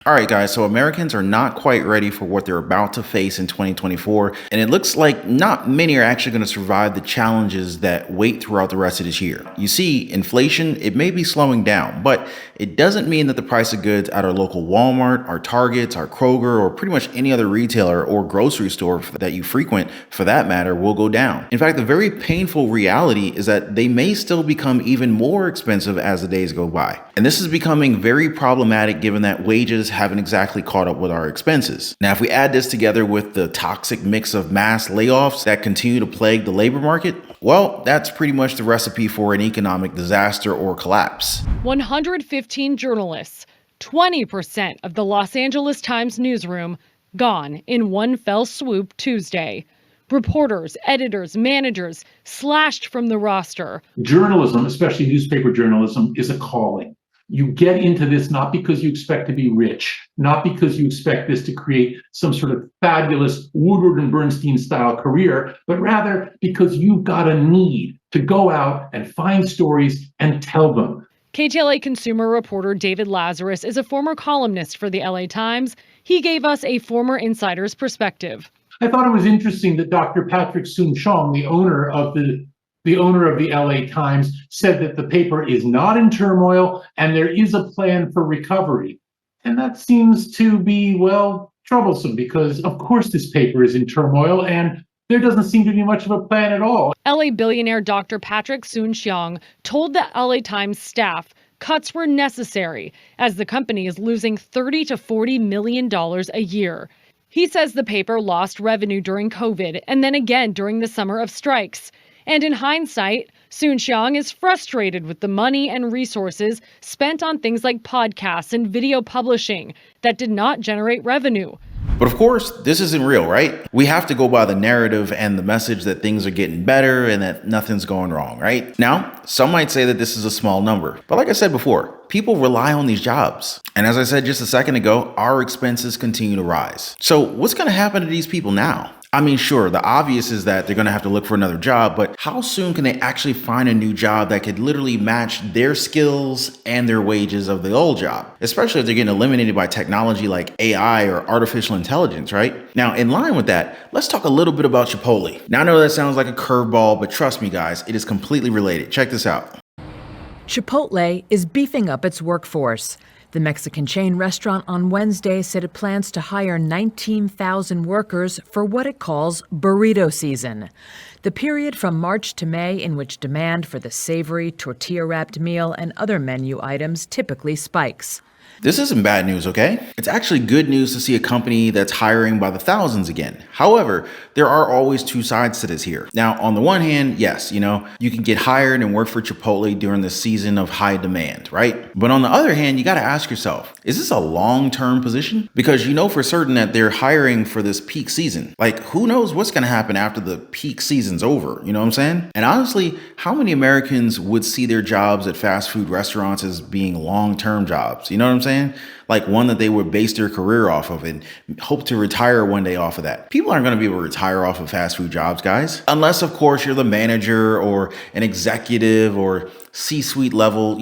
All right, guys, so Americans are not quite ready for what they're about to face in 2024, and it looks like not many are actually going to survive the challenges that wait throughout the rest of this year. You see, inflation, it may be slowing down, but it doesn't mean that the price of goods at our local Walmart, our Targets, our Kroger, or pretty much any other retailer or grocery store that you frequent, for that matter, will go down. In fact, the very painful reality is that they may still become even more expensive as the days go by. And this is becoming very problematic given that wages haven't exactly caught up with our expenses. Now, if we add this together with the toxic mix of mass layoffs that continue to plague the labor market, well, that's pretty much the recipe for an economic disaster or collapse. 115 journalists, 20% of the Los Angeles Times newsroom, gone in one fell swoop Tuesday. Reporters, editors, managers slashed from the roster. Journalism, especially newspaper journalism, is a calling. You get into this not because you expect to be rich, not because you expect this to create some sort of fabulous Woodward and Bernstein style career, but rather because you've got a need to go out and find stories and tell them. KTLA consumer reporter David Lazarus is a former columnist for the LA Times. He gave us a former insider's perspective. I thought it was interesting that Dr. Patrick Soon-Shiong, the owner of the LA Times, said that the paper is not in turmoil and there is a plan for recovery. And that seems to be, well, troublesome because, of course, this paper is in turmoil and there doesn't seem to be much of a plan at all. LA billionaire Dr. Patrick Soon-Shiong told the LA Times staff cuts were necessary as the company is losing $30 to $40 million a year. He says the paper lost revenue during COVID and then again during the summer of strikes. And in hindsight, Soon-Shiong is frustrated with the money and resources spent on things like podcasts and video publishing that did not generate revenue. But of course, this isn't real, right? We have to go by the narrative and the message that things are getting better and that nothing's going wrong, right? Now, some might say that this is a small number, but like I said before, people rely on these jobs. And as I said just a second ago, our expenses continue to rise. So what's going to happen to these people now? I mean, sure, the obvious is that they're going to have to look for another job, but how soon can they actually find a new job that could literally match their skills and their wages of the old job? Especially if they're getting eliminated by technology like AI or artificial intelligence, right? Now, in line with that, let's talk a little bit about Chipotle. Now, I know that sounds like a curveball, but trust me, guys, it is completely related. Check this out. Chipotle is beefing up its workforce. The Mexican chain restaurant on Wednesday said it plans to hire 19,000 workers for what it calls burrito season, the period from March to May in which demand for the savory, tortilla-wrapped meal and other menu items typically spikes. This isn't bad news, okay? It's actually good news to see a company that's hiring by the thousands again. However, there are always two sides to this here. Now, on the one hand, yes, you can get hired and work for Chipotle during the season of high demand, right? But on the other hand, you got to ask yourself, is this a long-term position? Because you know for certain that they're hiring for this peak season. Like, who knows what's going to happen after the peak season's over? You know what I'm saying? And honestly, how many Americans would see their jobs at fast food restaurants as being long-term jobs? You know what I'm saying? Like one that they would base their career off of and hope to retire one day off of that. People aren't going to be able to retire off of fast food jobs, guys. Unless, of course, you're the manager or an executive or C-suite level,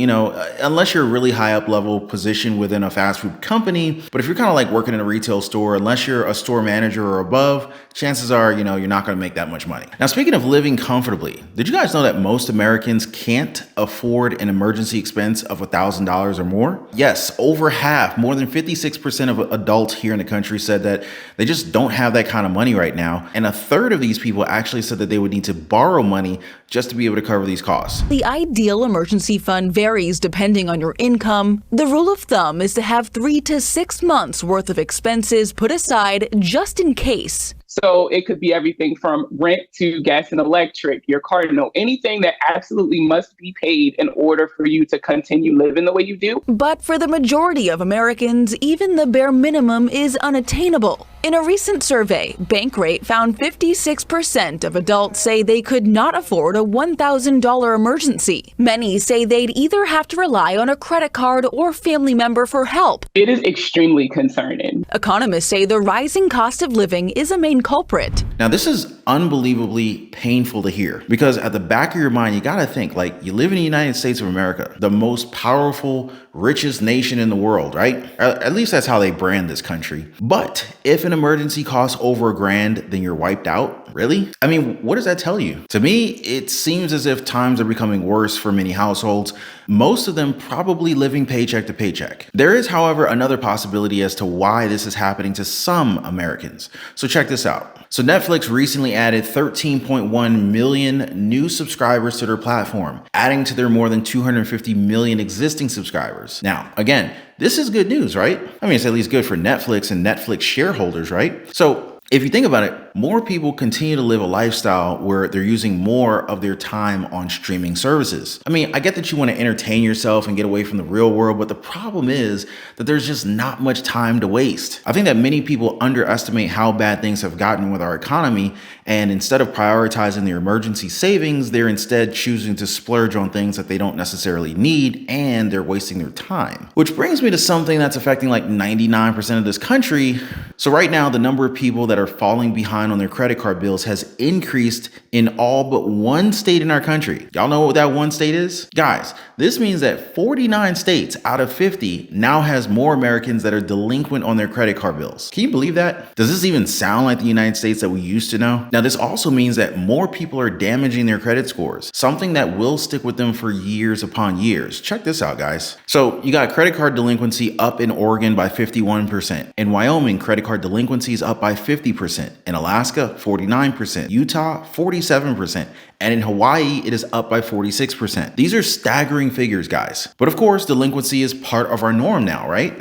unless you're a really high up level position within a fast food company. But if you're kind of like working in a retail store, unless you're a store manager or above, chances are, you're not going to make that much money. Now, speaking of living comfortably, did you guys know that most Americans can't afford an emergency expense of $1,000 or more? Yes, over half, more than 56% of adults here in the country said that they just don't have that kind of money right now. And a third of these people actually said that they would need to borrow money just to be able to cover these costs. The ideal emergency fund varies depending on your income. The rule of thumb is to have 3 to 6 months worth of expenses put aside just in case. So it could be everything from rent to gas and electric, your car note, anything that absolutely must be paid in order for you to continue living the way you do. But for the majority of Americans, even the bare minimum is unattainable. In a recent survey, Bankrate found 56% of adults say they could not afford a $1,000 emergency. Many say they'd either have to rely on a credit card or family member for help. It is extremely concerning. Economists say the rising cost of living is a main culprit. Now, this is unbelievably painful to hear because at the back of your mind, you gotta think like you live in the United States of America, the most powerful, richest nation in the world, right? At least that's how they brand this country. But if an emergency costs over $1,000, then you're wiped out? Really? I mean, what does that tell you? To me, it seems as if times are becoming worse for many households, most of them probably living paycheck to paycheck. There is, however, another possibility as to why this is happening to some Americans. So check this out. So Netflix recently added 13.1 million new subscribers to their platform, adding to their more than 250 million existing subscribers. Now, again, this is good news, right? I mean, it's at least good for Netflix and Netflix shareholders, right? So if you think about it, more people continue to live a lifestyle where they're using more of their time on streaming services. I mean, I get that you want to entertain yourself and get away from the real world, but the problem is that there's just not much time to waste. I think that many people underestimate how bad things have gotten with our economy, and instead of prioritizing their emergency savings, they're instead choosing to splurge on things that they don't necessarily need, and they're wasting their time. Which brings me to something that's affecting like 99% of this country. So right now, the number of people that are falling behind on their credit card bills has increased in all but one state in our country. Y'all know what that one state is? Guys, this means that 49 states out of 50 now has more Americans that are delinquent on their credit card bills. Can you believe that? Does this even sound like the United States that we used to know? Now, this also means that more people are damaging their credit scores, something that will stick with them for years upon years. Check this out, guys. So you got credit card delinquency up in Oregon by 51%. In Wyoming, credit card delinquency is up by 50%. In Alaska, 49%. Utah, 47%. And in Hawaii, it is up by 46%. These are staggering figures, guys. But of course, delinquency is part of our norm now, right?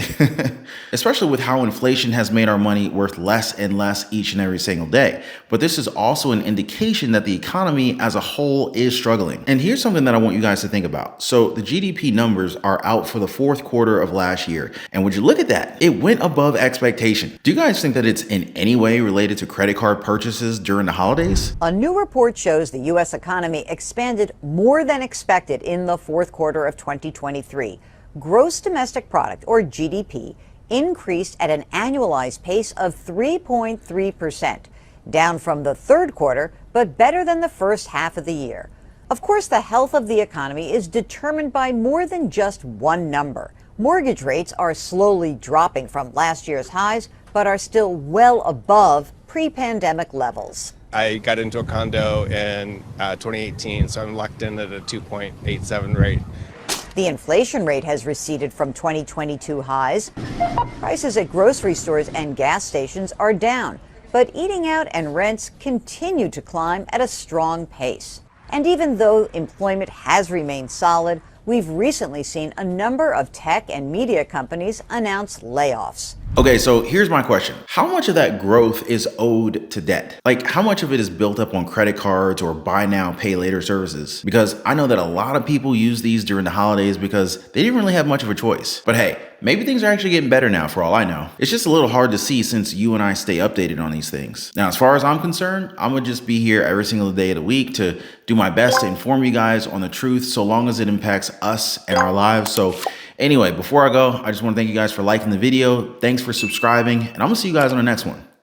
Especially with how inflation has made our money worth less and less each and every single day. But this is also an indication that the economy as a whole is struggling. And here's something that I want you guys to think about. So the GDP numbers are out for the fourth quarter of last year. And would you look at that? It went above expectation. Do you guys think that it's in any way related to credit card purchases during the holidays? A new report shows the U.S. economy expanded more than expected in the fourth quarter of 2023. Gross domestic product, or GDP, increased at an annualized pace of 3.3%, down from the third quarter, but better than the first half of the year. Of course, the health of the economy is determined by more than just one number. Mortgage rates are slowly dropping from last year's highs, but are still well above pre-pandemic levels. I got into a condo in 2018, so I'm locked in at a 2.87 rate. The inflation rate has receded from 2022 highs. Prices at grocery stores and gas stations are down, but eating out and rents continue to climb at a strong pace. And even though employment has remained solid, we've recently seen a number of tech and media companies announce layoffs. Okay, so here's my question. How much of that growth is owed to debt? Like, how much of it is built up on credit cards or buy now, pay later services? Because I know that a lot of people use these during the holidays because they didn't really have much of a choice. But hey, maybe things are actually getting better now for all I know. It's just a little hard to see since you and I stay updated on these things. Now, as far as I'm concerned, I'm gonna just be here every single day of the week to do my best to inform you guys on the truth so long as it impacts us and our lives. So anyway, before I go, I just want to thank you guys for liking the video. Thanks for subscribing, and I'm gonna see you guys on the next one.